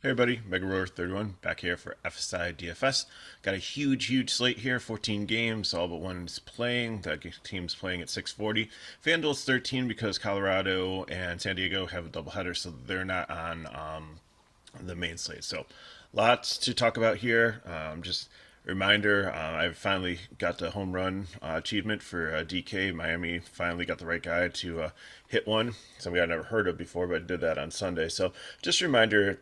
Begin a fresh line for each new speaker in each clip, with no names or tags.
Hey everybody, MegaRoar31 back here for FSI DFS. Got a huge slate here, 14 games, all but one's playing. That team's playing at 640. FanDuel's 13 because Colorado and San Diego have a doubleheader, so they're not on the main slate. So lots to talk about here. Just reminder, I finally got the home run achievement for DK. Miami finally got the right guy to hit one. Something I'd never heard of before, but I did that on Sunday. So just a reminder,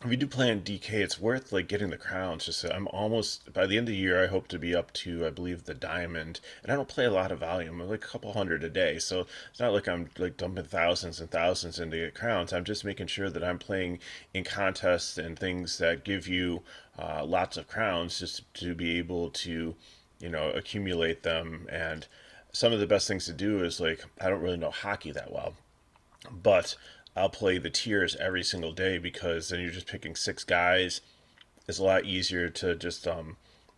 if you do play on DK, it's worth like getting the crowns. Just I'm almost by the end of the year, I hope to be up to I believe the diamond, and I don't play a lot of volume. I'm like a couple hundred a day, so it's not like I'm like dumping thousands and thousands into get crowns. I'm just making sure that I'm playing in contests and things that give you lots of crowns, just to be able to, accumulate them. And some of the best things to do is like I don't really know hockey that well, but I'll play the tiers every single day because then you're just picking six guys. It's a lot easier to just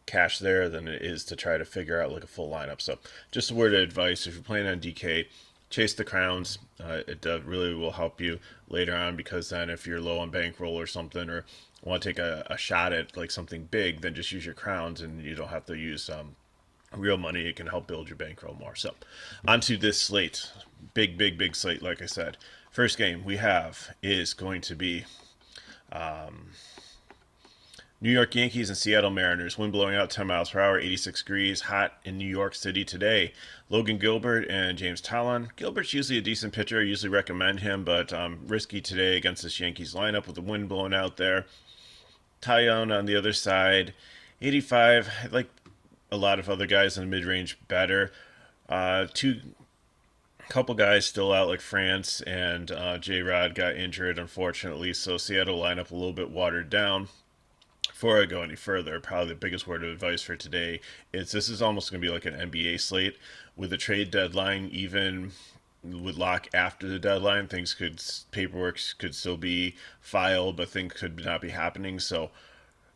cash there than it is to try to figure out like a full lineup. So just a word of advice: if you're playing on DK, chase the crowns. It really will help you later on, because then if you're low on bankroll or something, or want to take a shot at like something big, then just use your crowns and you don't have to use real money. It can help build your bankroll more. So, onto this slate. Big slate, like I said. First game we have is going to be New York Yankees and Seattle Mariners. Wind blowing out 10 miles per hour, 86 degrees. Hot in New York City today. Logan Gilbert and James Talon. Gilbert's usually a decent pitcher. I usually recommend him, but risky today against this Yankees lineup with the wind blowing out there. Talon on the other side, 85. I like a lot of other guys in the mid range better. Two couple guys still out, like France and J Rod got injured, unfortunately, so Seattle lineup a little bit watered down. Before I go any further, probably the biggest word of advice for today is this is almost going to be like an NBA slate with the trade deadline. Even with lock after the deadline, things could paperwork could still be filed, but things could not be happening. So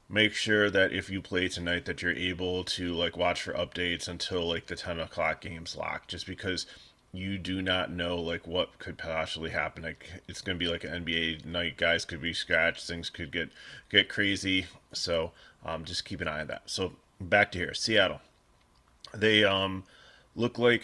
make sure that if you play tonight that you're able to like watch for updates until like the 10 o'clock game's locked, just because you do not know like what could possibly happen. Like it's going to be like an NBA night. Guys could be scratched, things could get crazy. So just keep an eye on that. So back to here, Seattle. They look like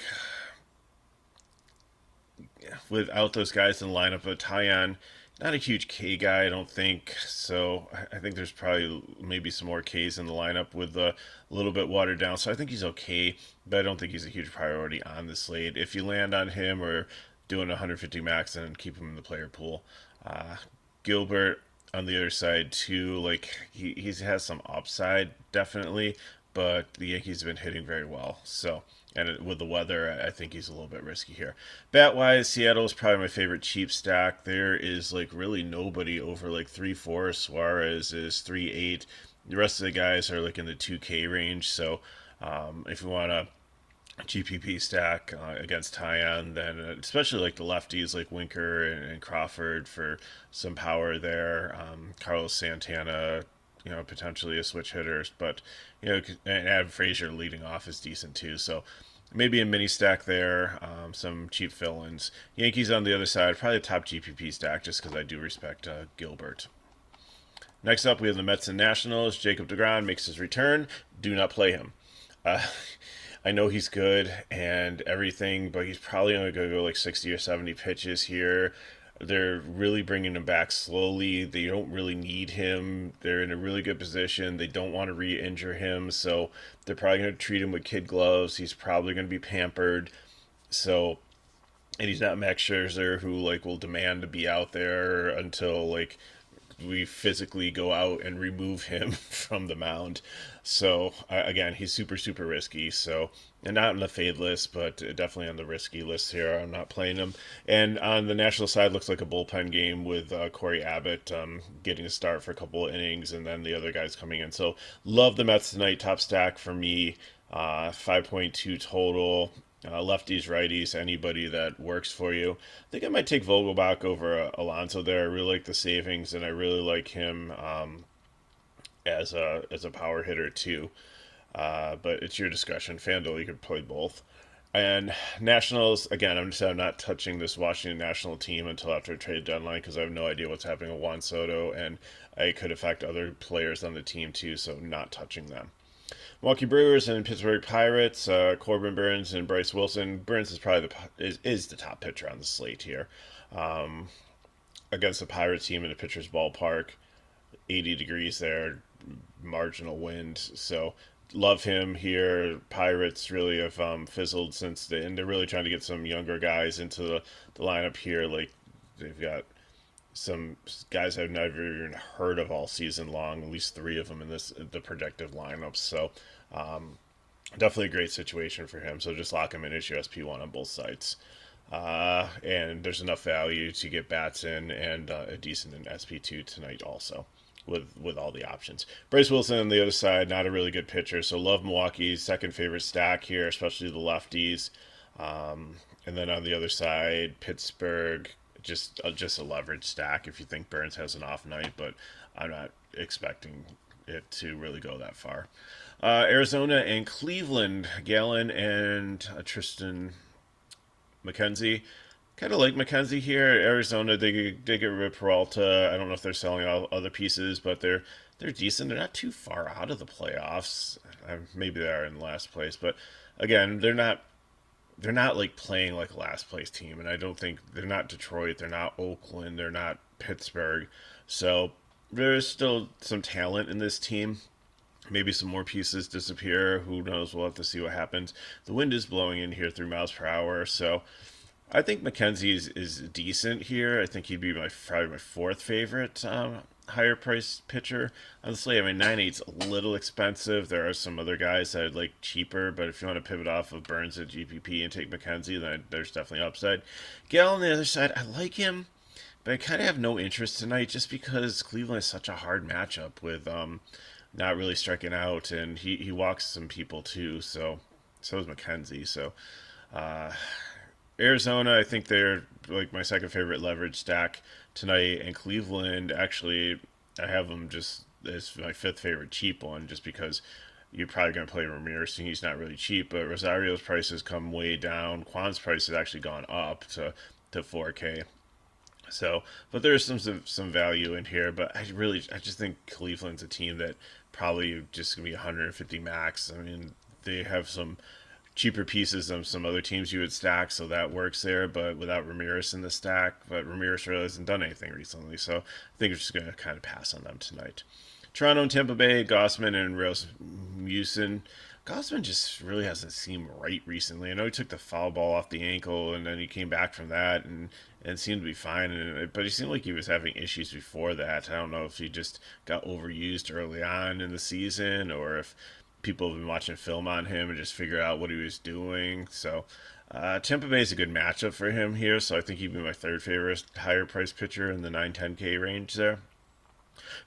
without those guys in the lineup, but Tyon, not a huge K guy, I don't think. So I think there's probably maybe some more Ks in the lineup with a little bit watered down. So I think he's okay, but I don't think he's a huge priority on the slate. If you land on him or doing 150 max, and keep him in the player pool. Uh, Gilbert on the other side too, like he has some upside definitely, but the Yankees have been hitting very well. So, and with the weather, I think he's a little bit risky here. Bat wise, Seattle is probably my favorite cheap stack. There is like really nobody over like 3-4. Suarez is 3-8. The rest of the guys are like in the 2K range. So if you want to GPP stack against Tyon, then especially like the lefties like Winker and Crawford for some power there. Carlos Santana, potentially a switch hitter, but and Adam Frazier leading off is decent too. So maybe a mini stack there, some cheap fill-ins. Yankees on the other side, probably a top GPP stack just because I do respect Gilbert. Next up, we have the Mets and Nationals. Jacob DeGrom makes his return. Do not play him. Uh, I know he's good and everything, but he's probably only going to go like 60 or 70 pitches here. They're really bringing him back slowly. They don't really need him. They're in a really good position. They don't want to re injure him, so they're probably going to treat him with kid gloves. He's probably going to be pampered. So, and he's not Max Scherzer, who like will demand to be out there until like we physically go out and remove him from the mound. So again, he's super risky. So, and not on the fade list, but definitely on the risky list here. I'm not playing him. And on the national side, looks like a bullpen game with Corey Abbott getting a start for a couple of innings, and then the other guys coming in. So love the Mets tonight. Top stack for me. 5.2 total. Lefties, righties, anybody that works for you. I think I might take Vogelbach over Alonso there. I really like the savings, and I really like him as a power hitter too. But it's your discussion. FanDuel, you could play both. And Nationals, again, I'm not touching this Washington National team until after trade deadline because I have no idea what's happening with Juan Soto, and it could affect other players on the team too, so not touching them. Milwaukee Brewers and Pittsburgh Pirates, Corbin Burns and Bryce Wilson. Burns is probably is the top pitcher on the slate here. Um, Against the Pirates team in the pitcher's ballpark, 80 degrees there, marginal wind. So love him here. Pirates really have fizzled since and they're really trying to get some younger guys into the lineup here. Like they've got some guys I've never even heard of all season long. At least three of them in the projected lineups. So definitely a great situation for him. So just lock him in as your SP1 on both sides. And there's enough value to get bats in and a decent in SP2 tonight also with all the options. Bryce Wilson on the other side, not a really good pitcher, so love Milwaukee's second favorite stack here, especially the lefties. And then on the other side, Pittsburgh, just a leverage stack if you think Burns has an off night, but I'm not expecting it to really go that far. Arizona and Cleveland, Gallen and Tristan McKenzie. Kind of like McKenzie here. Arizona, they get rid of Peralta. I don't know if they're selling all other pieces, but they're decent. They're not too far out of the playoffs. Maybe they are in last place, but again, they're not like playing like a last place team, and I don't think they're not Detroit, they're not Oakland, they're not Pittsburgh. So there's still some talent in this team. Maybe some more pieces disappear. Who knows? We'll have to see what happens. The wind is blowing in here 3 miles per hour, so I think McKenzie is decent here. I think he'd be probably my fourth favorite higher priced pitcher on the slate. I mean, 9.8's a little expensive. There are some other guys that I'd like cheaper, but if you want to pivot off of Burns at GPP and take McKenzie, then there's definitely upside. Gale on the other side, I like him, but I kind of have no interest tonight just because Cleveland is such a hard matchup with not really striking out, and he walks some people too. So is McKenzie. So uh, Arizona, I think they're like my second favorite leverage stack tonight, and Cleveland actually I have them just as my fifth favorite cheap one, just because you're probably going to play Ramirez, and he's not really cheap. But Rosario's price has come way down. Quan's price has actually gone up to 4K. So, but there's some value in here. But I just think Cleveland's a team that probably just gonna be 150 max. I mean, they have some cheaper pieces than some other teams you would stack, so that works there. But without Ramirez in the stack, but Ramirez really hasn't done anything recently, so I think we're just gonna kind of pass on them tonight. Toronto and Tampa Bay, Gossman and Rasmussen. Gossman just really hasn't seemed right recently. I know he took the foul ball off the ankle, and then he came back from that and seemed to be fine. But he seemed like he was having issues before that. I don't know if he just got overused early on in the season, or if people have been watching film on him and just figure out what he was doing. So Tampa Bay is a good matchup for him here, so I think he'd be my third favorite higher price pitcher in the 9-10K range there.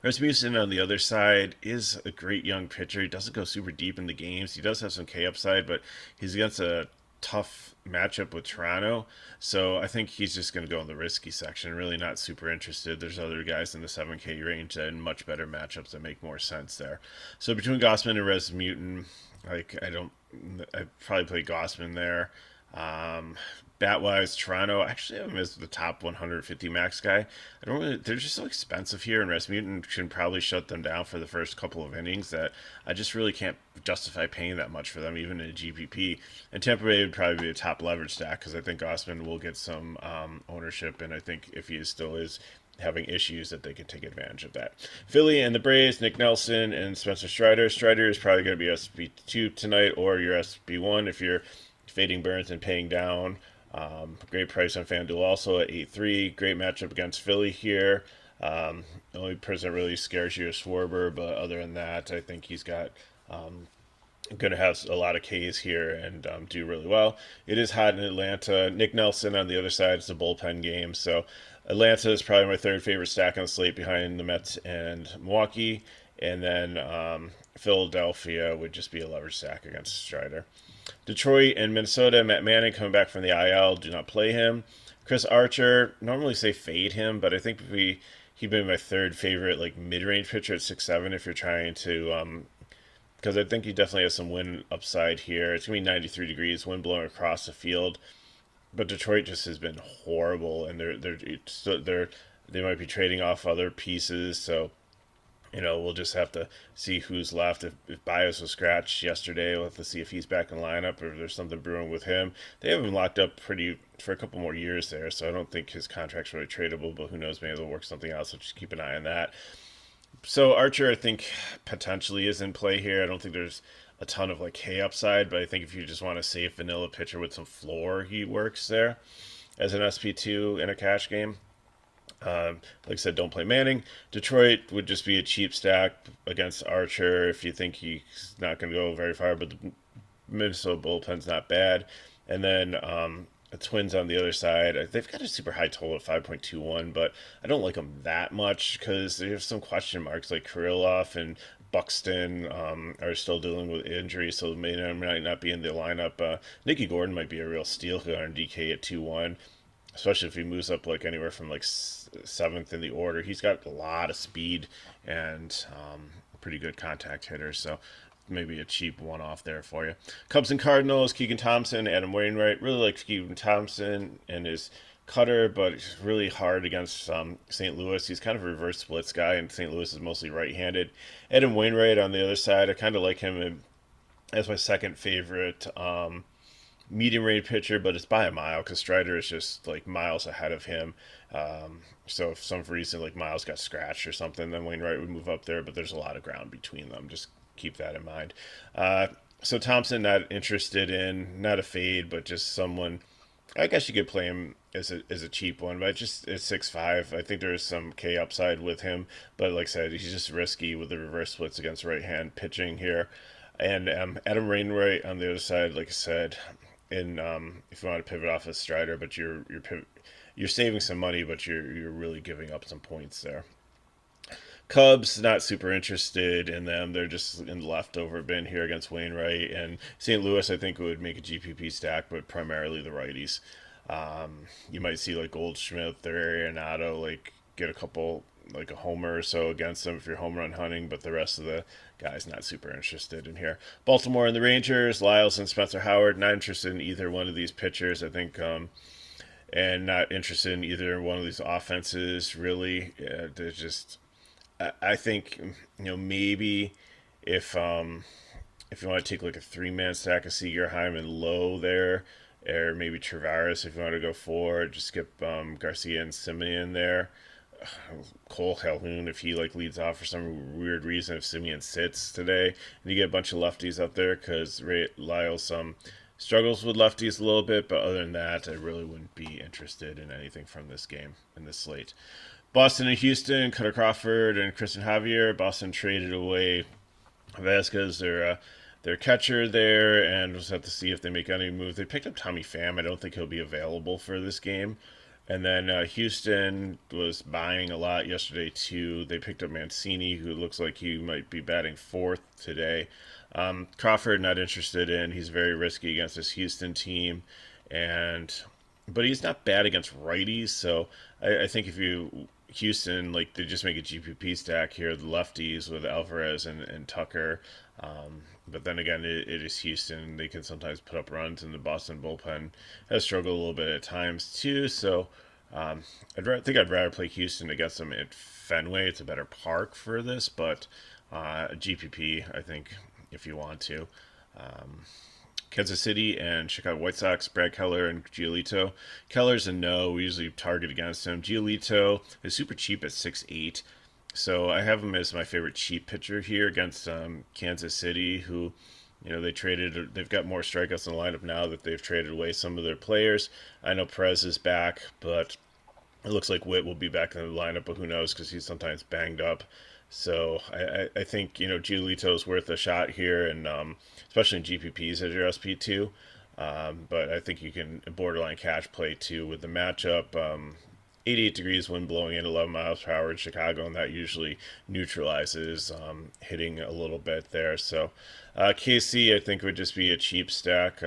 Rasmussen on the other side is a great young pitcher. He doesn't go super deep in the games. He does have some K upside, but he's against a tough matchup with Toronto. So I think he's just going to go in the risky section. Really not super interested. There's other guys in the 7K range and much better matchups that make more sense there. So between Gossman and Rasmussen, like I probably play Gossman there. Um, Bat wise, Toronto actually have him as the top 150 max guy. I don't really, they're just so expensive here, and Rasmussen can probably shut them down for the first couple of innings that I just really can't justify paying that much for them, even in a GPP. And Tampa Bay would probably be a top leverage stack because I think Osman will get some ownership, and I think if he still is having issues that they can take advantage of that. Philly and the Braves, Nick Nelson and Spencer Strider. Strider is probably going to be SB2 tonight or your SB1 if you're fading Burns and paying down. Great price on FanDuel also at 8-3. Great matchup against Philly here. The only person that really scares you is Schwarber, but other than that, I think he's got going to have a lot of Ks here and do really well. It is hot in Atlanta. Nick Nelson on the other side is a bullpen game, so Atlanta is probably my third favorite stack on the slate behind the Mets and Milwaukee, and then Philadelphia would just be a leverage stack against Strider. Detroit and Minnesota, Matt Manning coming back from the IL, do not play him. Chris Archer, normally say fade him, but I think he'd be my third favorite like mid-range pitcher at 6'7" if you're trying to because I think he definitely has some wind upside here. It's gonna be 93 degrees, wind blowing across the field, but Detroit just has been horrible, and they might be trading off other pieces, so we'll just have to see who's left. If Bias was scratched yesterday, we'll have to see if he's back in lineup or if there's something brewing with him. They have him locked up pretty for a couple more years there, so I don't think his contract's really tradable, but who knows, maybe they'll work something out, so just keep an eye on that. So Archer, I think, potentially is in play here. I don't think there's a ton of like K upside, but I think if you just want a safe vanilla pitcher with some floor, he works there as an SP2 in a cash game. Like I said, don't play Manning. Detroit would just be a cheap stack against Archer if you think he's not going to go very far, but the Minnesota bullpen's not bad. And then the Twins on the other side, they've got a super high total at 5.21, but I don't like them that much because they have some question marks like Kirilloff and Buxton are still dealing with injuries, so they might not be in the lineup. Nicky Gordon might be a real steal here on DK at 2-1, especially if he moves up like anywhere from like seventh in the order. He's got a lot of speed and pretty good contact hitter, so maybe a cheap one-off there for you. Cubs and Cardinals, Keegan Thompson, Adam Wainwright. Really like Keegan Thompson and his cutter, but it's really hard against St. Louis. He's kind of a reverse splits guy, and St. Louis is mostly right-handed. Adam Wainwright on the other side, I kind of like him as my second favorite medium range pitcher, but it's by a mile because Strider is just like miles ahead of him. So if some reason like Miles got scratched or something, then Wainwright would move up there, but there's a lot of ground between them. Just keep that in mind. So Thompson, not interested in, not a fade, but just someone. I guess you could play him as a cheap one, but just at 6'5", I think there is some K upside with him. But like I said, he's just risky with the reverse splits against right hand pitching here. And Adam Wainwright on the other side, like I said, in if you want to pivot off a Strider, but you're saving some money, but you're really giving up some points there. Cubs, not super interested in them. They're just in the leftover bin here against Wainwright. And St. Louis, I think, would make a GPP stack, but primarily the righties. You might see like Goldschmidt or Arenado like get a couple, like a homer or so against them if you're home run hunting, but the rest of the guys not super interested in here. Baltimore and the Rangers, Lyles and Spencer Howard, not interested in either one of these pitchers, I think, and not interested in either one of these offenses, really. They're just I think maybe if if you want to take like a 3-man stack of Seager, Hyman, Lowe there, or maybe Travaris if you want to go forward, just skip Garcia and Simeon there. Cole Calhoun if he like leads off for some weird reason, if Simeon sits today, and you get a bunch of lefties up there because Lyles struggles with lefties a little bit, but other than that, I really wouldn't be interested in anything from this game in this slate. Boston and Houston, Cutter Crawford and Christian Javier. Boston traded away Vasquez, their catcher there, and we'll just have to see if they make any moves. They picked up Tommy Pham. I don't think he'll be available for this game. And then Houston was buying a lot yesterday too. They picked up Mancini, who looks like he might be batting fourth today. Crawford not interested in. He's very risky against this Houston team, but he's not bad against righties. So I think if you Houston, like they just make a GPP stack here, the lefties with Alvarez and Tucker. But then again, it is Houston. They can sometimes put up runs, and the Boston bullpen has struggled a little bit at times too. So I think I'd rather play Houston against them at Fenway. It's a better park for this, but GPP, I think, if you want to. Kansas City and Chicago White Sox, Brad Keller and Giolito. Keller's a no. We usually target against him. Giolito is super cheap at 6'8". So I have him as my favorite cheap pitcher here against Kansas City, who, they've got more strikeouts in the lineup now that they've traded away some of their players. I know Perez is back, but it looks like Witt will be back in the lineup, but who knows because he's sometimes banged up. So I think, Giolito is worth a shot here, and especially in GPPs as your SP2. But I think you can borderline cash play too with the matchup. 88 degrees, wind blowing in 11 miles per hour in Chicago, and that usually neutralizes hitting a little bit there. So KC, I think, would just be a cheap stack.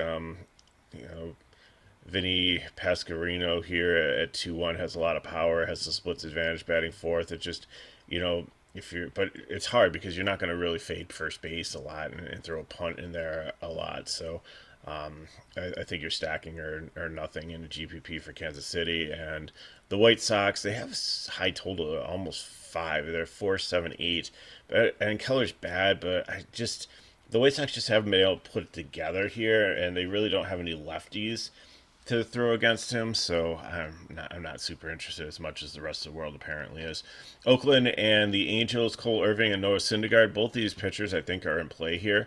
Vinny Pasquarino here at 2-1 has a lot of power, has the splits advantage batting fourth. It just, you but it's hard because you're not going to really fade first base a lot and throw a punt in there a lot. So I think you're stacking or nothing in a GPP for Kansas City. And the White Sox, they have a high total, almost five. They're 4.78. And Keller's bad, but the White Sox just haven't been able to put it together here, and they really don't have any lefties to throw against him, so I'm not super interested as much as the rest of the world apparently is. Oakland and the Angels, Cole Irving and Noah Syndergaard, both these pitchers I think are in play here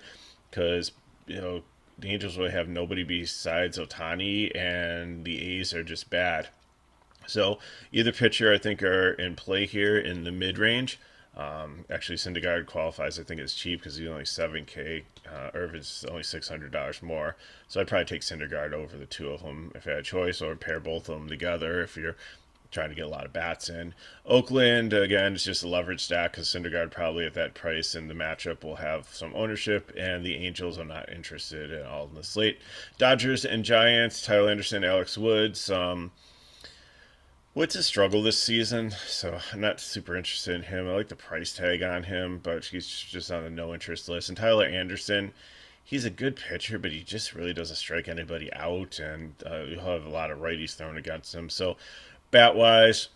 because the Angels really have nobody besides Otani, and the A's are just bad. So either pitcher I think are in play here in the mid range. Actually, Syndergaard qualifies. I think it's cheap because he's only 7K. Irvin's only $600 more. So I'd probably take Syndergaard over the two of them if I had a choice, or pair both of them together if you're trying to get a lot of bats in. Oakland, again, it's just a leverage stack because Syndergaard probably at that price in the matchup will have some ownership, and the Angels I'm not interested at all in the slate. Dodgers and Giants, Tyler Anderson, Alex Woods. Woods a struggle this season, so I'm not super interested in him. I like the price tag on him, but he's just on a no interest list. And Tyler Anderson, he's a good pitcher, but he just really doesn't strike anybody out, and you'll have a lot of righties thrown against him. So, bat wise,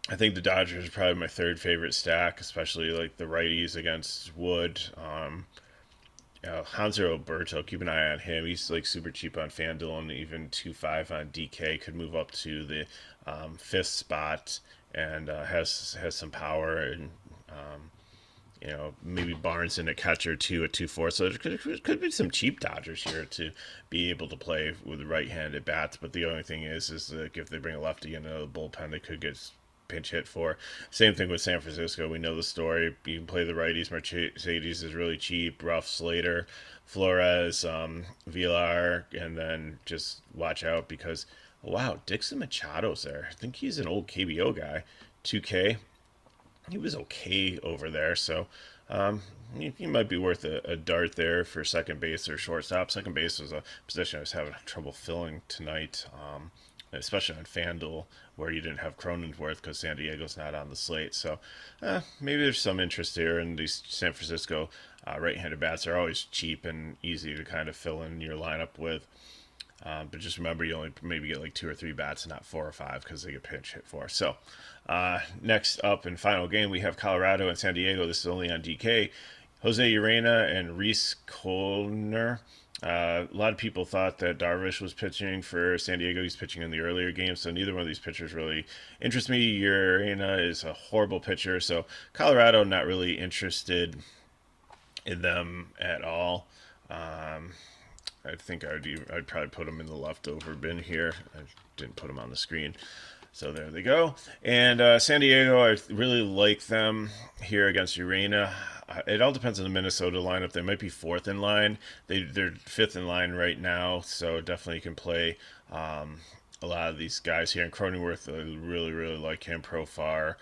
I think the Dodgers are probably my third favorite stack, especially like the righties against Wood. Hanser Alberto, keep an eye on him. He's like super cheap on FanDuel, and even 2.5 on DK, could move up to the fifth spot, and has some power, and maybe Barnes in a catcher too at 2.4. So there could be some cheap Dodgers here to be able to play with right-handed bats. But the only thing is like if they bring a lefty into the bullpen, they could get pinch hit for. Same thing with San Francisco. We know the story. You can play the righties. Mercedes is really cheap. Ruff, Slater, Flores, Villar, and then just watch out because wow, Dixon Machado's there. I think he's an old KBO guy. 2K. He was okay over there, so he might be worth a dart there for second base or shortstop. Second base was a position I was having trouble filling tonight, especially on FanDuel, where you didn't have Cronenworth because San Diego's not on the slate. So maybe there's some interest here, and these San Francisco right-handed bats are always cheap and easy to kind of fill in your lineup with. But just remember, you only maybe get like 2 or 3 bats, not 4 or 5, because they get pinch hit for. So, next up in final game, we have Colorado and San Diego. This is only on DK. Jose Urena and Reese Kolner. A lot of people thought that Darvish was pitching for San Diego. He's pitching in the earlier games, so neither one of these pitchers really interests me. Urena is a horrible pitcher, so Colorado, not really interested in them at all. I think I'd probably put them in the leftover bin here. I didn't put them on the screen. So there they go. And San Diego, I really like them here against Urena. It all depends on the Minnesota lineup. They might be fourth in line. They're fifth in line right now, so definitely can play a lot of these guys here. And Cronenworth, I really, really like him. Profar,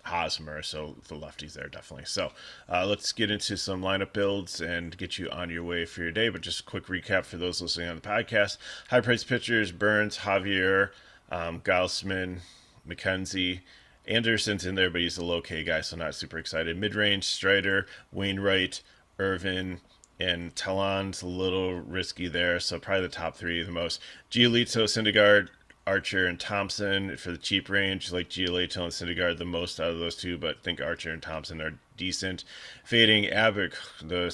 Hosmer, so the lefties there definitely. So let's get into some lineup builds and get you on your way for your day. But just a quick recap for those listening on the podcast. High price pitchers: Burns, Javier, Gausman, McKenzie. Anderson's in there, but he's a low K guy, so not super excited. Mid-range: Strider, Wainwright, Irvin, and Talon's a little risky there, so probably the top three the most. Giolito, Syndergaard, Archer, and Thompson for the cheap range. Like Giolito and Syndergaard the most out of those two, but I think Archer and Thompson are decent. Fading: Abbott, the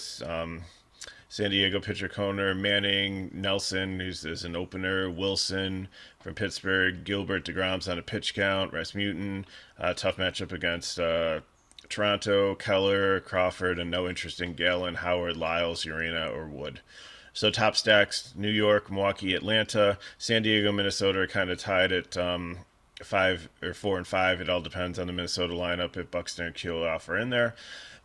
San Diego pitcher Koner, Manning, Nelson, who's an opener, Wilson from Pittsburgh, Gilbert, DeGrom's on a pitch count, Rasmussen, tough matchup against Toronto, Keller, Crawford, and no interest in Gallon, Howard, Lyles, Urena, or Wood. So top stacks: New York, Milwaukee, Atlanta, San Diego, Minnesota are kind of tied at 5 or 4 and 5. It all depends on the Minnesota lineup if Buxton and Kirilloff are in there.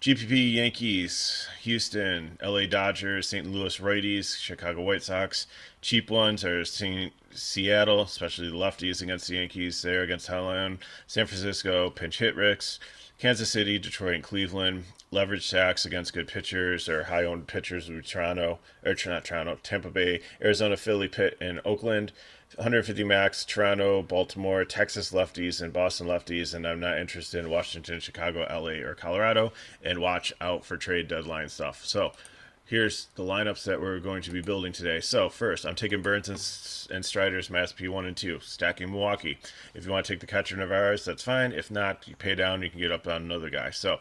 GPP: Yankees, Houston, LA Dodgers, St. Louis righties, Chicago White Sox. Cheap ones are Seattle, especially the lefties against the Yankees. There against Helen. San Francisco, pinch hit Ricks. Kansas City, Detroit, and Cleveland. Leverage stacks against good pitchers or high-owned pitchers with Tampa Bay, Arizona, Philly, Pitt, and Oakland. 150 max, Toronto, Baltimore, Texas lefties, and Boston lefties, and I'm not interested in Washington, Chicago, LA, or Colorado, and watch out for trade deadline stuff. So here's the lineups that we're going to be building today. So first, I'm taking Burns and Strider's my SP 1 and 2, stacking Milwaukee. If you want to take the catcher Navarez, that's fine. If not, you pay down, you can get up on another guy. So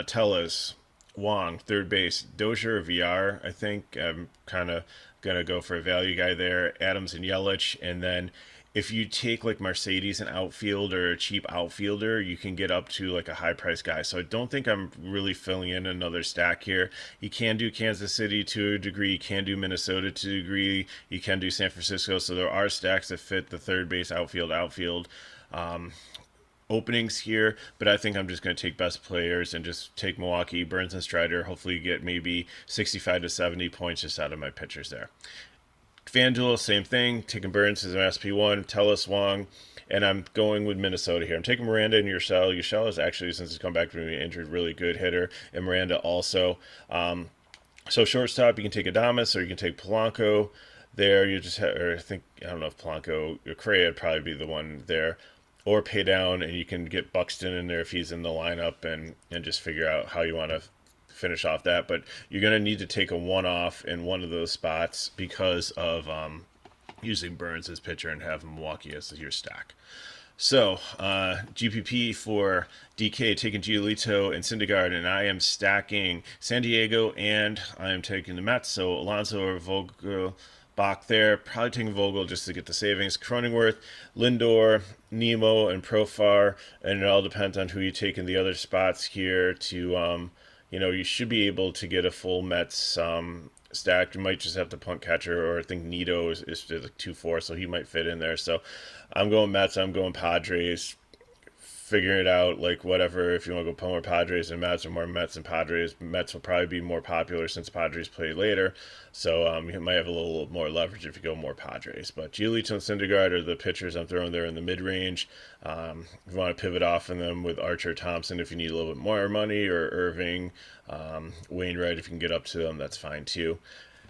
Tellez, Wong, third base, Dozier, VR. I think I'm kind of gonna go for a value guy there. Adams and Yelich, and then if you take like Mercedes an outfield or a cheap outfielder, you can get up to like a high price guy. So I don't think I'm really filling in another stack here. You can do Kansas City to a degree, you can do Minnesota to a degree, you can do San Francisco. So there are stacks that fit the third base, outfield. Openings here, but I think I'm just going to take best players and just take Milwaukee, Burns and Strider. Hopefully, get maybe 65 to 70 points just out of my pitchers there. FanDuel, same thing. Taking Burns as an SP1, Tellus Wong, and I'm going with Minnesota here. I'm taking Miranda and Urshela. Urshela is actually, since he's come back from being injured, really good hitter, and Miranda also. So shortstop, you can take Adames or you can take Polanco. There, you just have, or I don't know if Polanco or Correa would probably be the one there, or pay down and you can get Buxton in there if he's in the lineup and just figure out how you want to finish off that. But you're going to need to take a one off in one of those spots because of using Burns as pitcher and have Milwaukee as your stack. So, GPP for DK, taking Giolito and Syndergaard, and I am stacking San Diego, and I am taking the Mets. So, Alonso or Vogel Bach there, probably taking Vogel just to get the savings. Cronenworth, Lindor, Nemo, and Profar, and it all depends on who you take in the other spots here to, you should be able to get a full Mets stack. You might just have to punt catcher, or I think Nito is like 2-4, so he might fit in there. So I'm going Mets, I'm going Padres, figuring it out, like whatever. If you want to go more Padres and Mets, or more Mets and Padres, Mets will probably be more popular since Padres play later. So you might have a little more leverage if you go more Padres. But Giolito and Syndergaard are the pitchers I'm throwing there in the mid range. If you want to pivot off in them with Archer, Thompson, if you need a little bit more money, or Irving, Wainwright, if you can get up to them, that's fine too.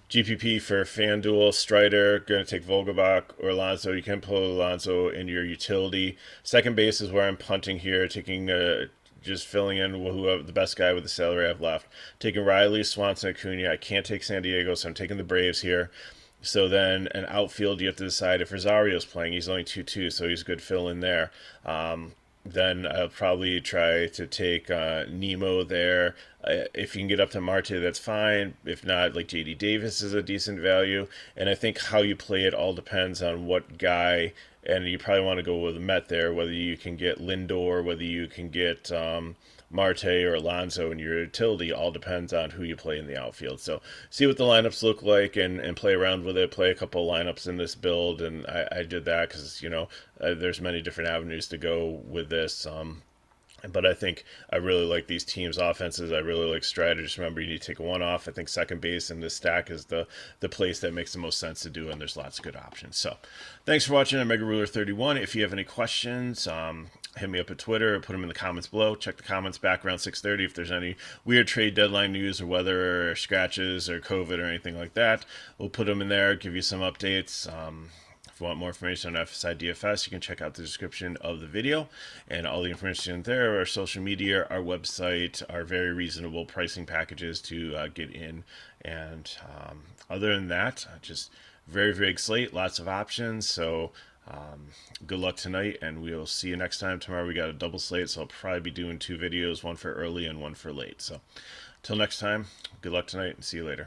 GPP for FanDuel, Strider, going to take Vogelbach or Alonso. You can pull Alonso in your utility. Second base is where I'm punting here, taking just filling in who the best guy with the salary I have left. Taking Riley, Swanson, Acuna. I can't take San Diego, so I'm taking the Braves here. So then an outfield, you have to decide if Rosario's playing. He's only 2-2, so he's a good fill in there. Then I'll probably try to take Nemo there. If you can get up to Marte, that's fine. If not, like JD Davis is a decent value. And I think how you play it all depends on what guy, and you probably want to go with a Met there, whether you can get Lindor, whether you can get Marte or Alonso in your utility, all depends on who you play in the outfield. So see what the lineups look like and play around with it. Play a couple of lineups in this build, and I did that because there's many different avenues to go with this. But I think I really like these teams' offenses. I really like Strider. Just remember, you need to take one off. I think second base in this stack is the place that makes the most sense to do, and there's lots of good options. So thanks for watching. I'm Mega Ruler 31. If you have any questions, hit me up at Twitter or put them in the comments below. Check the comments back around 6:30 if there's any weird trade deadline news or weather or scratches or COVID or anything like that. We'll put them in there, give you some updates. If you want more information on FSI DFS, you can check out the description of the video, and all the information there, our social media, our website, our very reasonable pricing packages to get in. And other than that, just very big slate, lots of options. So good luck tonight, and we'll see you next time. Tomorrow we got a double slate, so I'll probably be doing 2 videos, one for early and one for late. So until next time, good luck tonight, and see you later.